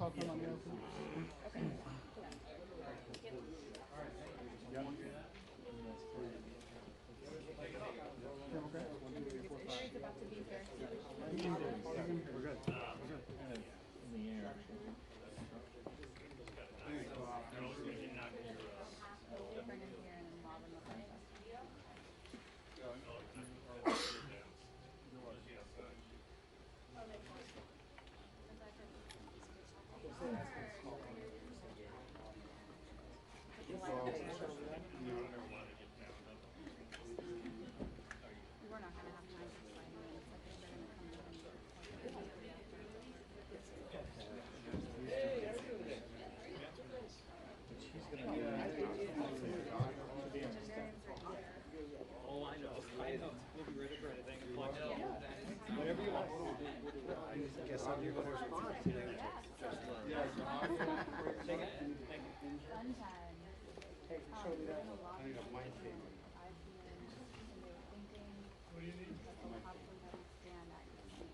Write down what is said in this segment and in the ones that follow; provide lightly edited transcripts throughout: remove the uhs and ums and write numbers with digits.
I'll come on the open. Okay. Okay. Mary's about to be here. We're good. We're good. In the air. Bring him here and then Marvin will come. We're not gonna have time to slide him in. It's like they're gonna come Oh, I know. We'll be ready for anything. Whatever you want. I guess I'll give a response today. Take it. Thank you. fun time. Hey, show me that. I need a mic cable. I've been and they were thinking that they'll probably have to stand at your feet.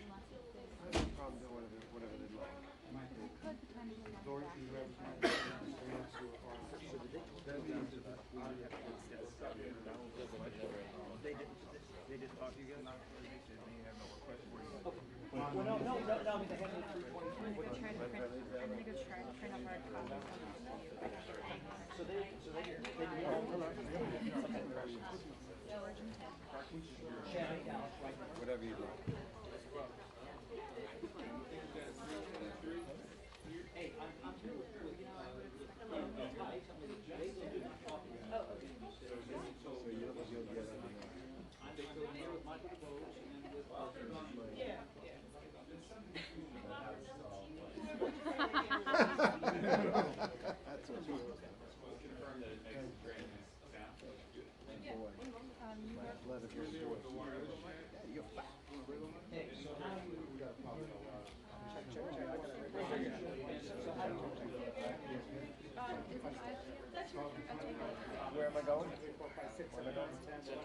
Unless it's big. I have no problem doing whatever they like. They could potentially have Lord, back. you represent They didn't talk to you guys? Well, no, I mean, they have the 323. I'm gonna go try to print up our copies for you. So they George and Tim. Shannon, Dallas, right? Whatever you like. Hey, I'm here with Ty. Oh, okay. So you'll get it. I'm here with Michael Close and then with yeah. That's what you were. My blood of your voice. Yeah, you're fat. Hey, so how do you Where am I going? 4, 5, 6, 7, 8, 10.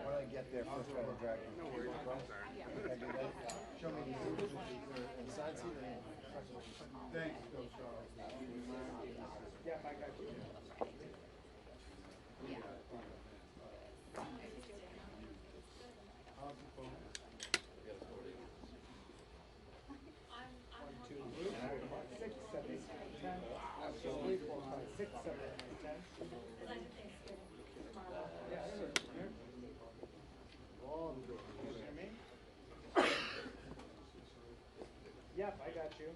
When I get there, first try to drag you. No worries. Can I do that? Show me the sign seat and Thanks, Coach Charles. Yeah, I got you. How's the phone? 1, 2, 3, 4, 5, 6, 7, 8, 10. Absolutely. 4, 5, 6, 7, 8, 10. Yeah, here. All the good. You hear me? Yep, I got you.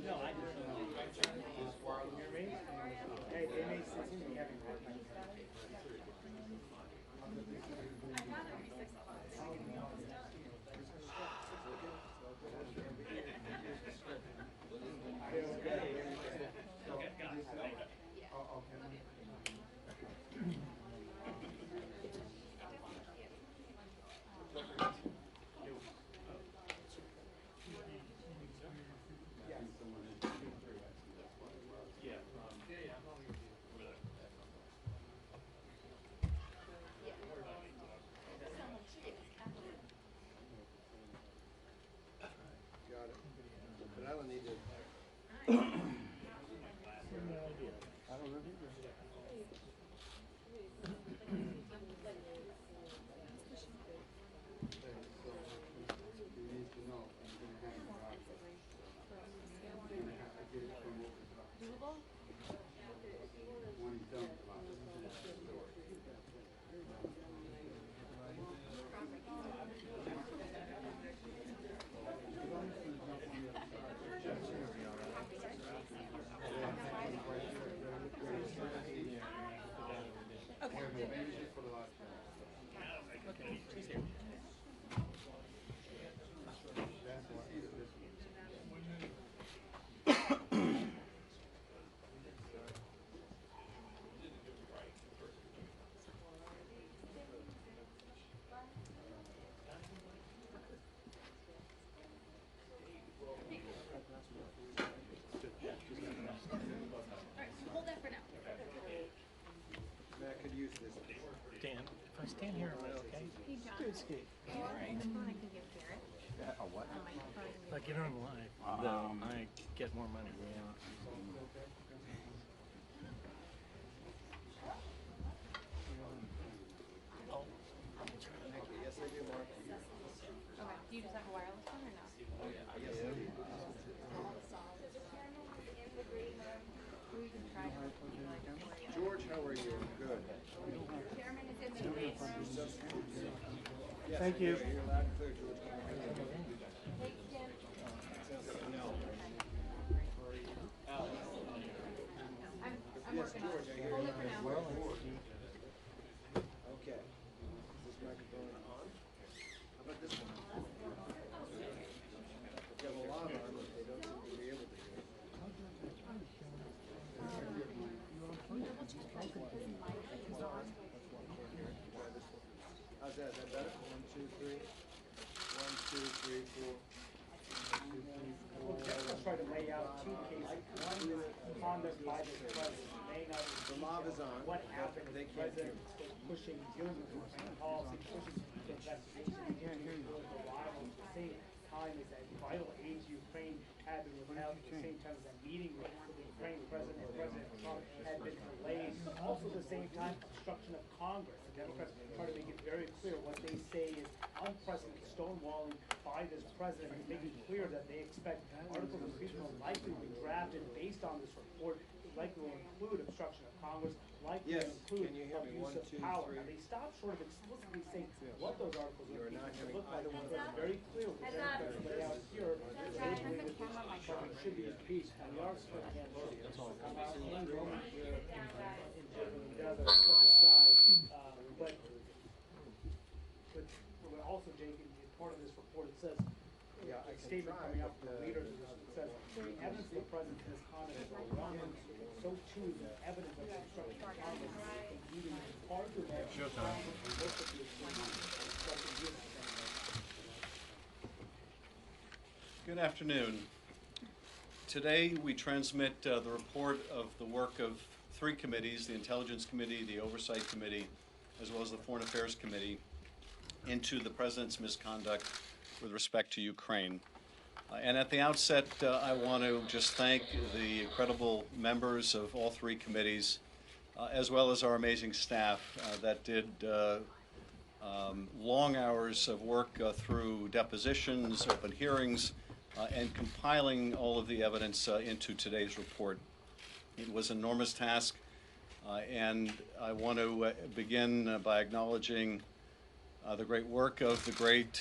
No, I just You hear me? Hey, they may seem to be having hard time. got it. But I don't need to. I don't know either. Doable? stand here, am I okay? Hey, John. Good, Steve. This one I can give Garrett. A what? Like, you know, I get more money. Yes, I do, Mark. Okay. Do you just have a wireless one or no? Yes, I do. We can try to keep like George, how are you? Good. Chairman is in the green room. Yes, Thank you. You're loud and clear, George. Hey, Jim. I'm Yes, working on George, I it. hear Hold you. it for now. Okay. Is this microphone on? How about this one? They have a lot on, but they don't seem to be able to hear. How's that? Is that better? 1, 2, 3. 1, 2, 3, 4. Well, Jeff was trying to lay out two cases. One is conduct by the president, laying out The mob is on. what happened. They The can't president was pushing, dealing with Ukraine policy, pushing the investigation into political rivals. At the same time as that vital aid to Ukraine had been withheld, at the same time as that meeting with the Ukraine president and President Trump had been delayed. Also at the same time, obstruction of Congress. The Democrats try to make it very clear what they say is unprecedented stonewalling by this president, and making clear that they expect articles of impeachment will likely be drafted based on this report. It likely will include obstruction of Congress, likely Yes, will include can you hear me? abuse 1, of 2, power. 3. Now, they stopped short of explicitly saying what those articles of You are not impeachment hearing look like. either one of It's them. very clear what the Heads up. Democrats lay out here. They Turn believe the that camera mic on. should be impeached, and we are splitting hairs. Come out and go here and together, put aside, but also, Jake, in part of this report, it says, Yeah, a I can statement try, coming up but, from the leaders, it says, the evidence of the president's misconduct is overwhelming, so too is the evidence of obstruction of Congress, including part of that. Good afternoon. Today we transmit the report of the work of three committees, the Intelligence Committee, the Oversight Committee, as well as the Foreign Affairs Committee, into the President's misconduct with respect to Ukraine. And at the outset, I want to just thank the incredible members of all three committees, as well as our amazing staff that did long hours of work through depositions, open hearings, and compiling all of the evidence into today's report. It was an enormous task, and I want to begin by acknowledging the great work of the great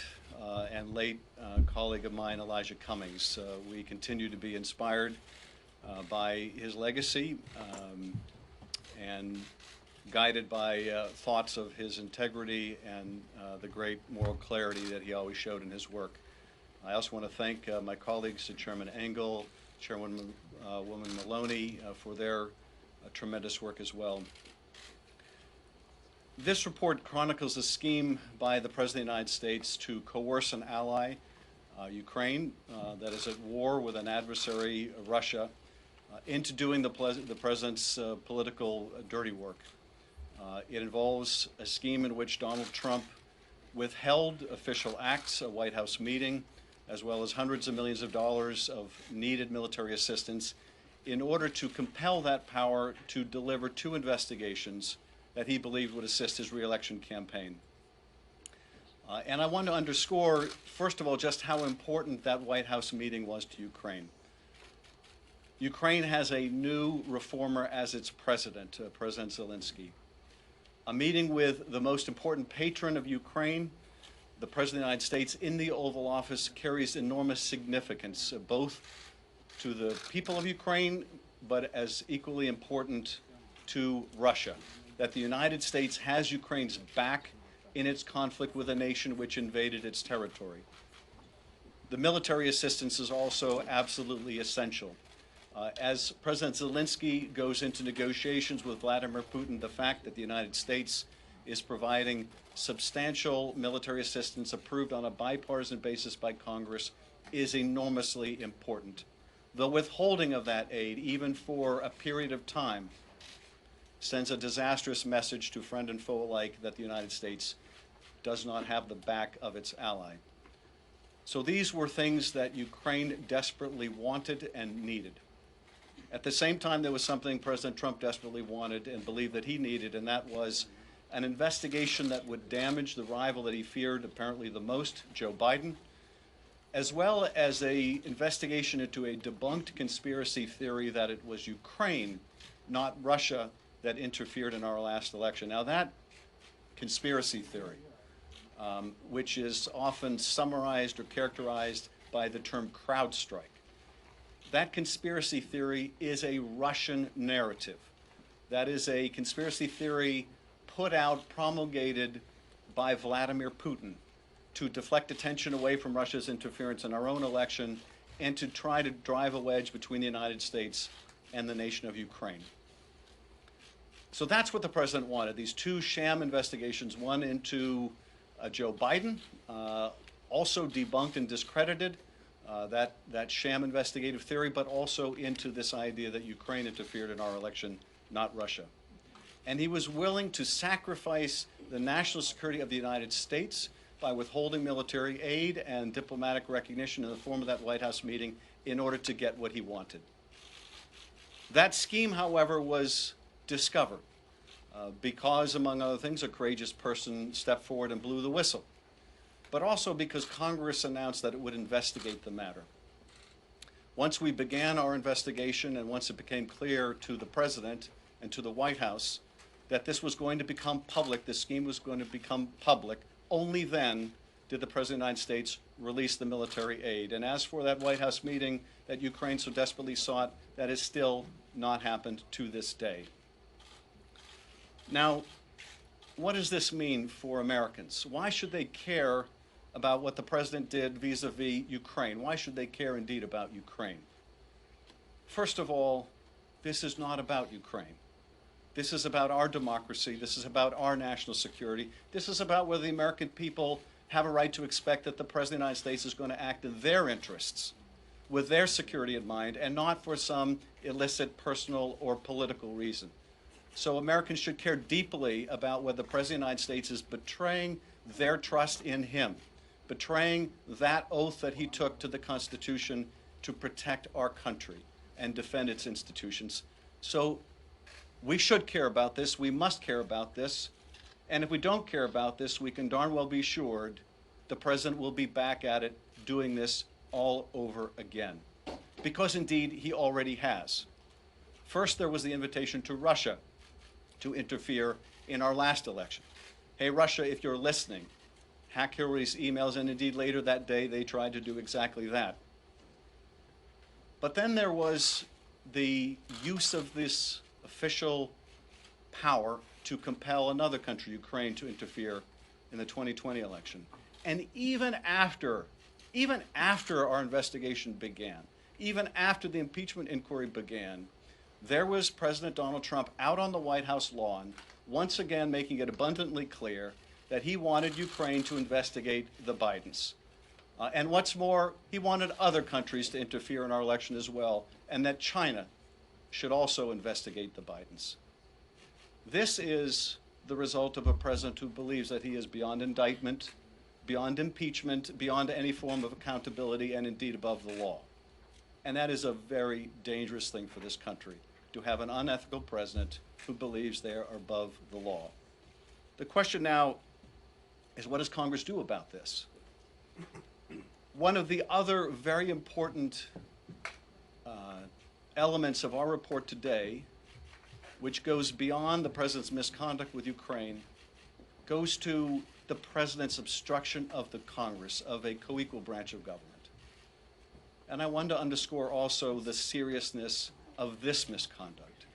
and late colleague of mine, Elijah Cummings. We continue to be inspired by his legacy and guided by thoughts of his integrity and the great moral clarity that he always showed in his work. I also want to thank my colleagues, Chairman Engel, Chairwoman Maloney, for their tremendous work as well. This report chronicles a scheme by the President of the United States to coerce an ally, Ukraine, that is at war with an adversary, Russia, into doing the President's political dirty work. It involves a scheme in which Donald Trump withheld official acts, a White House meeting, as well as hundreds of millions of dollars of needed military assistance in order to compel that power to deliver two investigations that he believed would assist his re-election campaign. And I want to underscore, first of all, just how important that White House meeting was to Ukraine. Ukraine has a new reformer as its president, President Zelensky. A meeting with the most important patron of Ukraine, the President of the United States, in the Oval Office carries enormous significance, both to the people of Ukraine, but as equally important to Russia, that the United States has Ukraine's back in its conflict with a nation which invaded its territory. The military assistance is also absolutely essential. As President Zelensky goes into negotiations with Vladimir Putin, the fact that the United States is providing substantial military assistance approved on a bipartisan basis by Congress is enormously important. The withholding of that aid, even for a period of time, sends a disastrous message to friend and foe alike that the United States does not have the back of its ally. So these were things that Ukraine desperately wanted and needed. At the same time, there was something President Trump desperately wanted and believed that he needed, and that was an investigation that would damage the rival that he feared apparently the most, Joe Biden, as well as an investigation into a debunked conspiracy theory that it was Ukraine, not Russia, that interfered in our last election. Now that conspiracy theory, which is often summarized or characterized by the term CrowdStrike, that conspiracy theory is a Russian narrative. That is a conspiracy theory put out, promulgated by Vladimir Putin to deflect attention away from Russia's interference in our own election and to try to drive a wedge between the United States and the nation of Ukraine. So that's what the president wanted, these two sham investigations, one into Joe Biden, also debunked and discredited that sham investigative theory, but also into this idea that Ukraine interfered in our election, not Russia. And he was willing to sacrifice the national security of the United States by withholding military aid and diplomatic recognition in the form of that White House meeting in order to get what he wanted. That scheme, however, was discovered because, among other things, a courageous person stepped forward and blew the whistle, but also because Congress announced that it would investigate the matter. Once we began our investigation and once it became clear to the President and to the White House that this was going to become public, this scheme was going to become public, only then did the President of the United States release the military aid. And as for that White House meeting that Ukraine so desperately sought, that has still not happened to this day. Now, what does this mean for Americans? Why should they care about what the President did vis-a-vis Ukraine? Why should they care indeed about Ukraine? First of all, this is not about Ukraine. This is about our democracy. This is about our national security. This is about whether the American people have a right to expect that the President of the United States is going to act in their interests, with their security in mind, and not for some illicit personal or political reason. So Americans should care deeply about whether the President of the United States is betraying their trust in him, betraying that oath that he took to the Constitution to protect our country and defend its institutions. So we should care about this. We must care about this. And if we don't care about this, we can darn well be assured the President will be back at it doing this all over again. Because indeed, he already has. First, there was the invitation to Russia to interfere in our last election. Hey, Russia, if you're listening, hack Hillary's emails, and indeed later that day they tried to do exactly that. But then there was the use of this official power to compel another country, Ukraine, to interfere in the 2020 election. And even after our investigation began, even after the impeachment inquiry began, there was President Donald Trump out on the White House lawn, once again making it abundantly clear that he wanted Ukraine to investigate the Bidens. And what's more, he wanted other countries to interfere in our election as well, and that China should also investigate the Bidens. This is the result of a president who believes that he is beyond indictment, beyond impeachment, beyond any form of accountability, and indeed above the law. And that is a very dangerous thing for this country, to have an unethical president who believes they are above the law. The question now is, what does Congress do about this? One of the other very important elements of our report today, which goes beyond the president's misconduct with Ukraine, goes to the president's obstruction of the Congress, of a co-equal branch of government. And I want to underscore also the seriousness of this misconduct,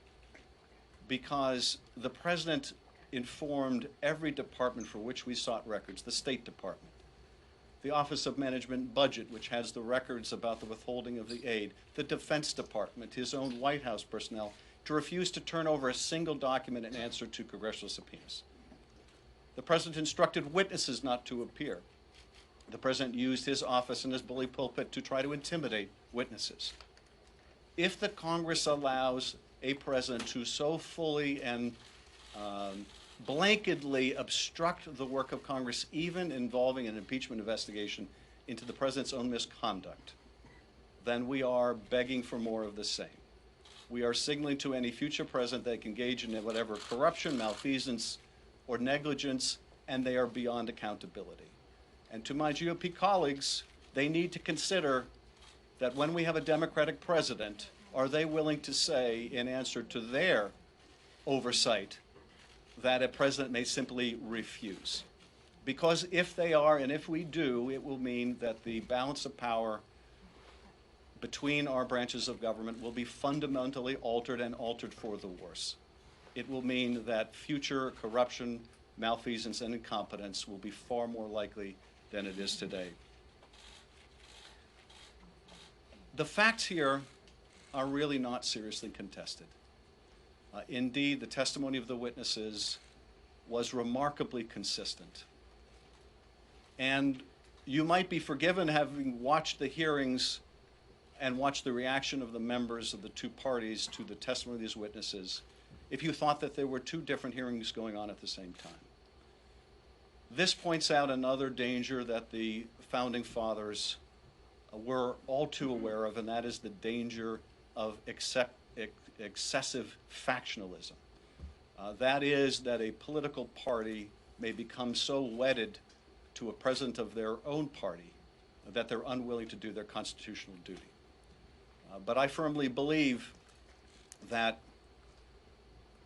because the president informed every department for which we sought records, the State Department, the Office of Management and Budget, which has the records about the withholding of the aid, the Defense Department, his own White House personnel, to refuse to turn over a single document in answer to congressional subpoenas. The president instructed witnesses not to appear. The president used his office and his bully pulpit to try to intimidate witnesses. If the Congress allows a president to so fully and blanketly obstruct the work of Congress, even involving an impeachment investigation into the president's own misconduct, then we are begging for more of the same. We are signaling to any future president they can engage in whatever corruption, malfeasance, or negligence, and they are beyond accountability. And to my GOP colleagues, they need to consider that when we have a Democratic president, are they willing to say, in answer to their oversight, that a president may simply refuse? Because if they are, and if we do, it will mean that the balance of power between our branches of government will be fundamentally altered, and altered for the worse. It will mean that future corruption, malfeasance, and incompetence will be far more likely than it is today. The facts here are really not seriously contested. Indeed, the testimony of the witnesses was remarkably consistent. And you might be forgiven, having watched the hearings and watched the reaction of the members of the two parties to the testimony of these witnesses, if you thought that there were two different hearings going on at the same time. This points out another danger that the Founding Fathers were all too aware of, and that is the danger of excessive factionalism. That is, that a political party may become so wedded to a president of their own party that they're unwilling to do their constitutional duty. But I firmly believe that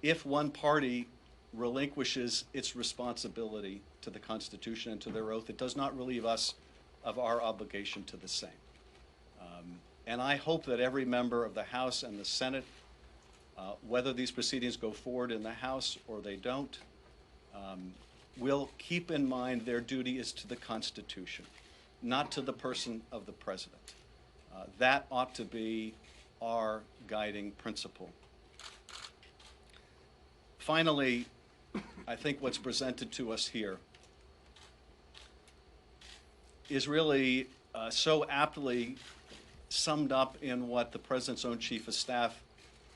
if one party relinquishes its responsibility to the Constitution and to their oath, it does not relieve us of our obligation to the same. And I hope that every member of the House and the Senate, whether these proceedings go forward in the House or they don't, will keep in mind their duty is to the Constitution, not to the person of the president. That ought to be our guiding principle. Finally, I think what's presented to us here is really so aptly summed up in what the president's own chief of staff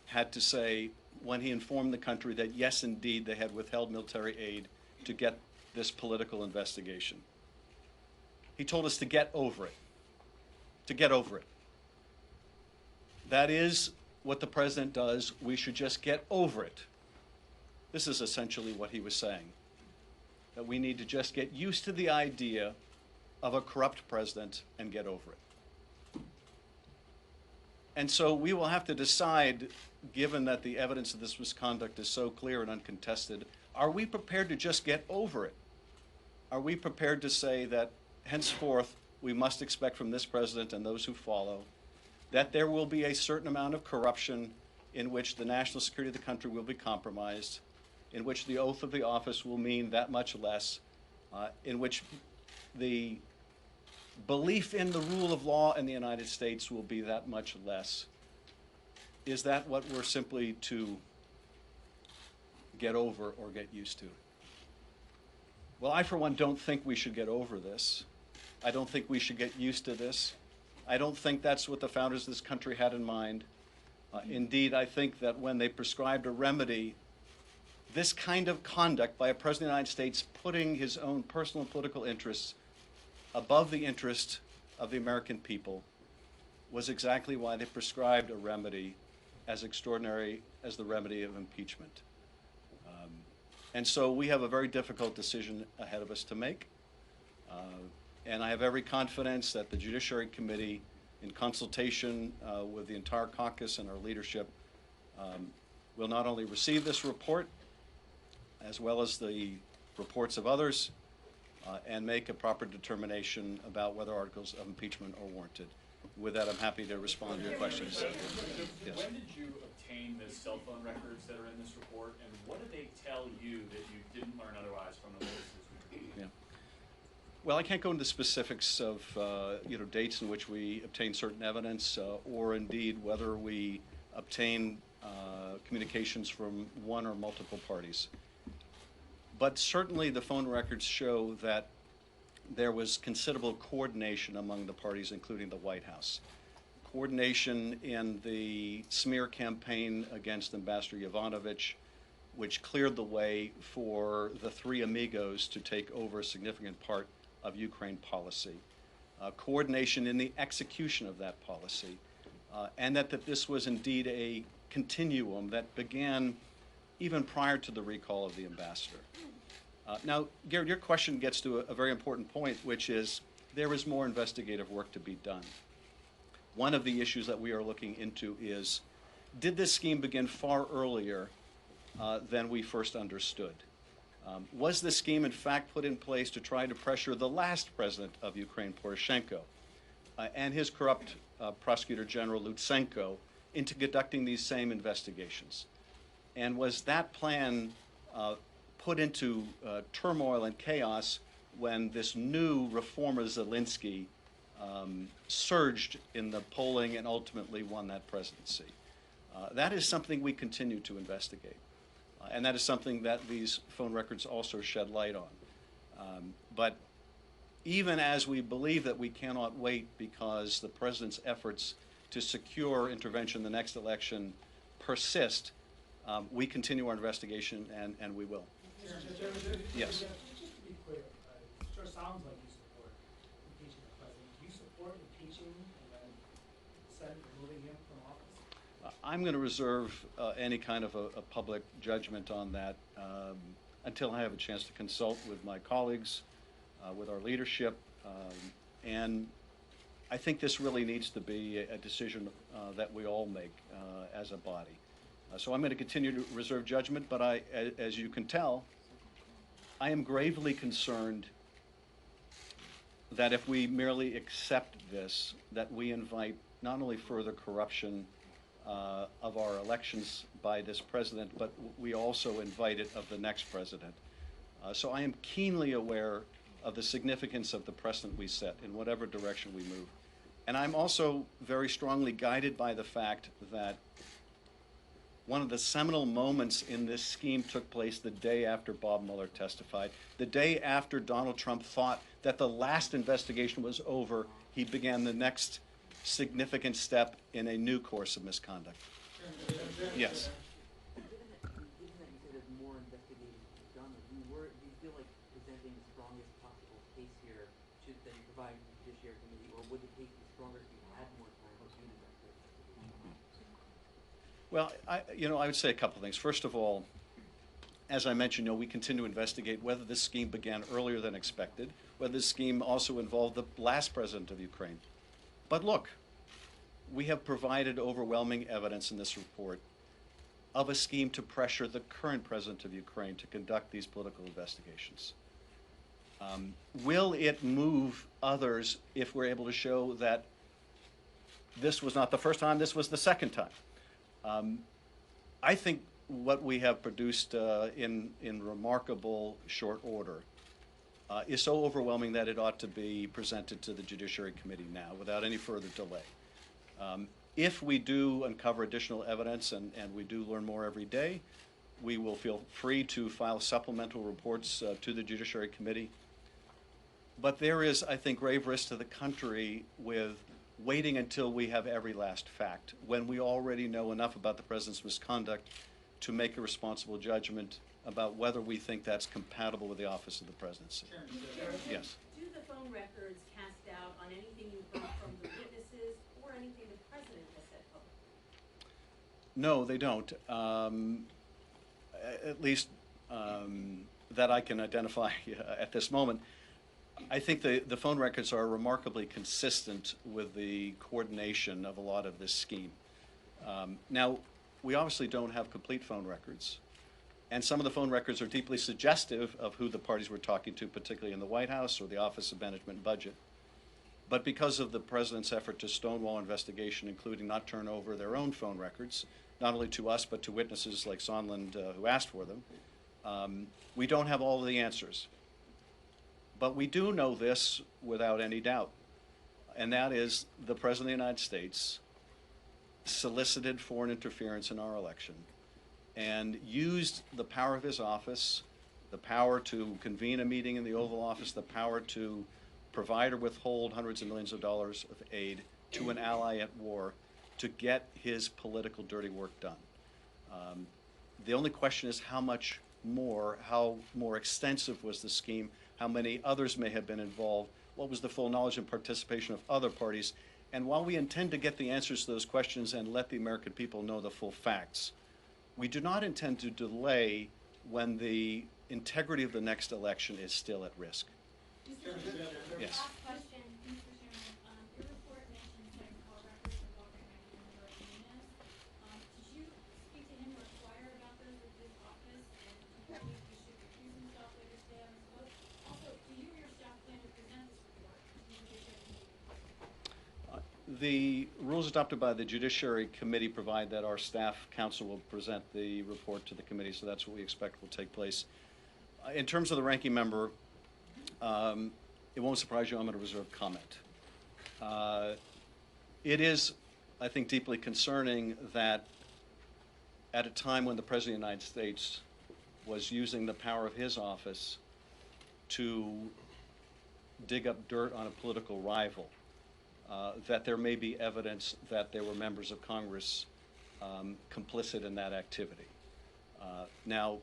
had to say when he informed the country that, yes, indeed, they had withheld military aid to get this political investigation. He told us to get over it, to get over it. That is what the president does. We should just get over it. This is essentially what he was saying, that we need to just get used to the idea of a corrupt president and get over it. And so we will have to decide, given that the evidence of this misconduct is so clear and uncontested, are we prepared to just get over it? Are we prepared to say that henceforth we must expect from this president and those who follow that there will be a certain amount of corruption in which the national security of the country will be compromised, in which the oath of the office will mean that much less, in which the belief in the rule of law in the United States will be that much less? Is that what we're simply to get over or get used to? Well, I, for one, don't think we should get over this. I don't think we should get used to this. I don't think that's what the founders of this country had in mind. Indeed, I think that when they prescribed a remedy, this kind of conduct by a president of the United States, putting his own personal and political interests above the interest of the American people, was exactly why they prescribed a remedy as extraordinary as the remedy of impeachment. And so we have a very difficult decision ahead of us to make. And I have every confidence that the Judiciary Committee, in consultation with the entire caucus and our leadership, will not only receive this report, as well as the reports of others, and make a proper determination about whether articles of impeachment are warranted. With that, I'm happy to respond to your questions. Yes. When did you obtain the cell phone records that are in this report, and what did they tell you that you didn't learn otherwise from the witnesses? Yeah. Well, I can't go into specifics of dates in which we obtain certain evidence, or indeed whether we obtain communications from one or multiple parties. But certainly the phone records show that there was considerable coordination among the parties, including the White House. coordination in the smear campaign against Ambassador Yovanovitch, which cleared the way for the three amigos to take over a significant part of Ukraine policy. Coordination in the execution of that policy, and that this was indeed a continuum that began even prior to the recall of the ambassador. Now, Garrett, your question gets to a very important point, which is there is more investigative work to be done. One of the issues that we are looking into is, did this scheme begin far earlier than we first understood? Was this scheme in fact put in place to try to pressure the last president of Ukraine, Poroshenko, and his corrupt prosecutor general Lutsenko into conducting these same investigations? And was that plan put into turmoil and chaos when this new reformer Zelensky surged in the polling and ultimately won that presidency? That is something we continue to investigate. And that is something that these phone records also shed light on. But even as we believe that we cannot wait because the president's efforts to secure intervention in the next election persist, we continue our investigation, and we will. Yes. Just to be clear, it sure sounds like you support impeaching the president. Do you support impeaching and then the Senate removing him from office? I'm going to reserve any kind of a public judgment on that until I have a chance to consult with my colleagues, with our leadership, and I think this really needs to be a decision that we all make as a body. So I'm going to continue to reserve judgment, but as you can tell, I am gravely concerned that if we merely accept this, that we invite not only further corruption of our elections by this president, but we also invite it of the next president. So I am keenly aware of the significance of the precedent we set in whatever direction we move. And I'm also very strongly guided by the fact that one of the seminal moments in this scheme took place the day after Bob Mueller testified. The day after Donald Trump thought that the last investigation was over, he began the next significant step in a new course of misconduct. Yes. Given that you said there's more investigating to be done, do you feel like presenting the strongest possible case here should then provide the Judiciary Committee, or would the case be stronger if you had more time to do that investigation? Well, I would say a couple things. First of all, as I mentioned, we continue to investigate whether this scheme began earlier than expected, whether this scheme also involved the last president of Ukraine. But look, we have provided overwhelming evidence in this report of a scheme to pressure the current president of Ukraine to conduct these political investigations. Will it move others if we're able to show that this was not the first time, this was the second time? I think what we have produced in remarkable short order is so overwhelming that it ought to be presented to the Judiciary Committee now without any further delay. If we do uncover additional evidence and we do learn more every day, we will feel free to file supplemental reports to the Judiciary Committee. But there is, I think, grave risk to the country with waiting until we have every last fact, when we already know enough about the president's misconduct to make a responsible judgment about whether we think that's compatible with the office of the presidency. Yes. Do the phone records cast doubt on anything you've heard from the witnesses or anything the president has said publicly? No, they don't. At least that I can identify at this moment. I think the phone records are remarkably consistent with the coordination of a lot of this scheme. Now, we obviously don't have complete phone records, and some of the phone records are deeply suggestive of who the parties were talking to, particularly in the White House or the Office of Management and Budget. But because of the president's effort to stonewall investigation, including not turn over their own phone records, not only to us but to witnesses like Sondland who asked for them, we don't have all of the answers. But we do know this without any doubt, and that is the President of the United States solicited foreign interference in our election and used the power of his office, the power to convene a meeting in the Oval Office, the power to provide or withhold hundreds of millions of dollars of aid to an ally at war to get his political dirty work done. The only question is how more extensive was the scheme, how many others may have been involved, what was the full knowledge and participation of other parties. And while we intend to get the answers to those questions and let the American people know the full facts, we do not intend to delay when the integrity of the next election is still at risk. Yes. Last question, Mr. Chairman. Your report mentions that call records involving member of Nunes. Did you speak to him or inquire about those with his office, and do you believe he should recuse himself later today on his vote? Also, do you or your staff plan to present this report to the Judiciary Committee? The rules adopted by the Judiciary Committee provide that our staff counsel will present the report to the committee, so that's what we expect will take place. In terms of the ranking member, it won't surprise you, I'm going to reserve comment. It is, I think, deeply concerning that at a time when the President of the United States was using the power of his office to dig up dirt on a political rival, that there may be evidence that there were members of Congress complicit in that activity. Now,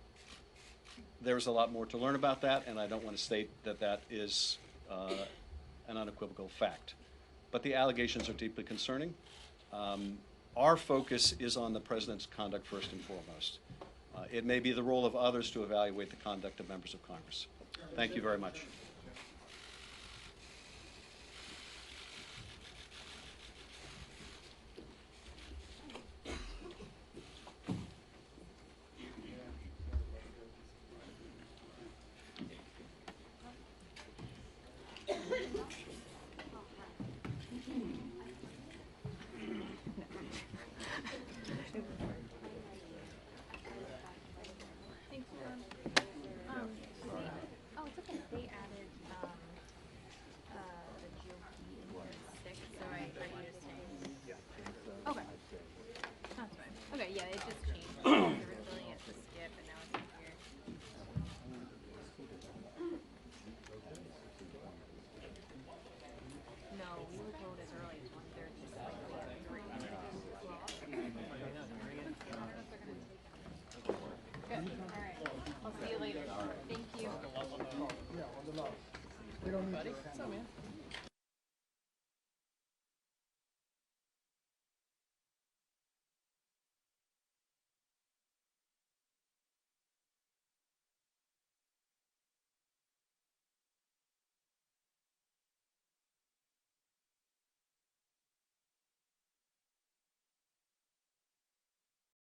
there's a lot more to learn about that, and I don't want to state that that is an unequivocal fact. But the allegations are deeply concerning. Our focus is on the President's conduct first and foremost. It may be the role of others to evaluate the conduct of members of Congress. Thank you very much. Thank you. Oh, it's okay. They added the GOP in 6, so I used it. Okay. That's fine. Okay, yeah, it just changed. Originally it's a skip, and now it's in here. No, we would vote as early as 1:30, so like we have 3. Good. All right. I'll see you later. Thank you. Yeah, on the last. We don't need to.